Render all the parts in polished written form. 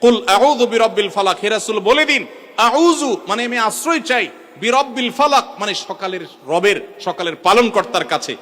কুল আউযু বিরাব্বিল ফালাক, হে রাসূল বলে দিন আউযু মানে আমি আশ্রয় চাই, বিরাব্বিল ফালাক মানে সকালের রবের, সকালের পালনকর্তার কাছে।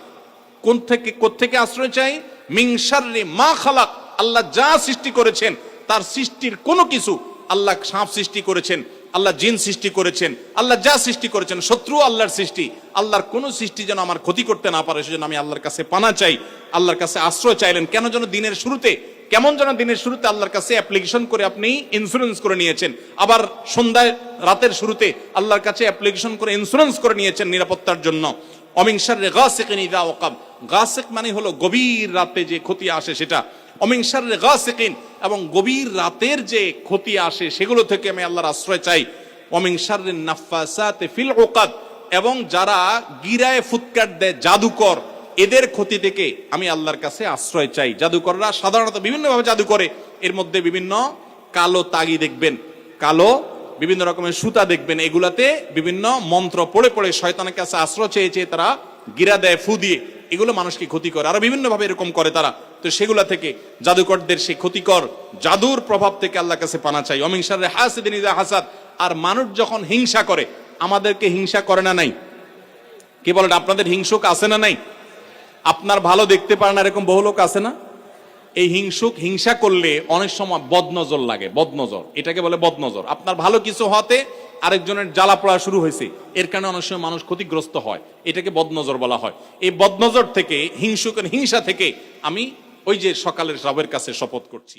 কোত্থেকে আশ্রয় চাই? মিন শাররি মা খালাক, আল্লাহ যা সৃষ্টি করেছেন তার সৃষ্টির কোনো কিছু, আল্লাহ সাপ সৃষ্টি করেছেন, আল্লাহ জিন সৃষ্টি করেছেন, আল্লাহ যা সৃষ্টি করেছেন শত্রু আল্লাহর সৃষ্টি, আল্লাহর কোন সৃষ্টি যেন আমার ক্ষতি করতে না পারে, সেজন্য আমি আল্লাহর কাছে পানা চাই, আল্লাহর কাছে আশ্রয় চাইলেন। কেন যেন দিনের শুরুতে, কেমন যেন দিনের শুরুতে আল্লাহর কাছে অ্যাপ্লিকেশন করে আপনি ইন্স্যুরেন্স করে নিয়েছেন, আবার সন্ধ্যায় রাতের শুরুতে আল্লাহর কাছে অ্যাপ্লিকেশন করে ইন্স্যুরেন্স করে নিয়েছেন নিরাপত্তার জন্য। অমিন শাররি গাসিকিন ইযা ওয়াকাব, গাসিক মানে হলো গভীর রাতে যে ক্ষতি আসে সেটা। অমিন শাররি গাসিকিন, এবং গভীর রাতের যে ক্ষতি আসে সেগুলো থেকে আমি আল্লাহর আশ্রয় চাই। অমিন শাররিন নাফাসাতি ফিল উকাদ, এবং যারা গিরায় ফুৎকার দেয় জাদুকর, এদের ক্ষতি থেকে আমি আল্লাহর কাছে আশ্রয় চাই। জাদুকররা সাধারণত বিভিন্নভাবে জাদু করে, এর মধ্যে বিভিন্ন কালো তাগি দেখবেন, কালো বিভিন্ন রকমের সুতা দেখবেন, এগুলাতে বিভিন্ন মন্ত্র পড়ে পড়ে শয়তানের কাছে আশ্রয় চেয়ে চেয়ে তারা গিরা দেয় ফু দিয়ে, এগুলো মানুষকে ক্ষতি করে, আরো বিভিন্ন ভাবে এরকম করে তারা। তো সেগুলা থেকে, জাদুকরদের সেই ক্ষতিকর জাদুর প্রভাব থেকে আল্লাহর কাছে পানা চাই। অমিন শাররি হাসিদিন ইযা হাসাদ, আর মানুষ যখন হিংসা করে, আমাদেরকে হিংসা করে না নাই? কি বলেন, আপনাদের হিংসুক আছে না নাই? আপনার ভালো দেখতে পারে না এরকম বহু লোক আছে না? এই হিংসুক হিংসা করলে অনেক সময় বদনজর লাগে, বদনজর, এটাকে বলে বদনজর। আপনার ভালো কিছু হতে আরেকজনের জ্বালা পড়া শুরু হয়েছে, এর কারণে অনেক সময় মানুষ ক্ষতিগ্রস্ত হয়, এটাকে বদনজর বলা হয়। এই বদনজর থেকে, হিংসুকের হিংসা থেকে আমি ওই যে সকালের রবের কাছে শপথ করছি।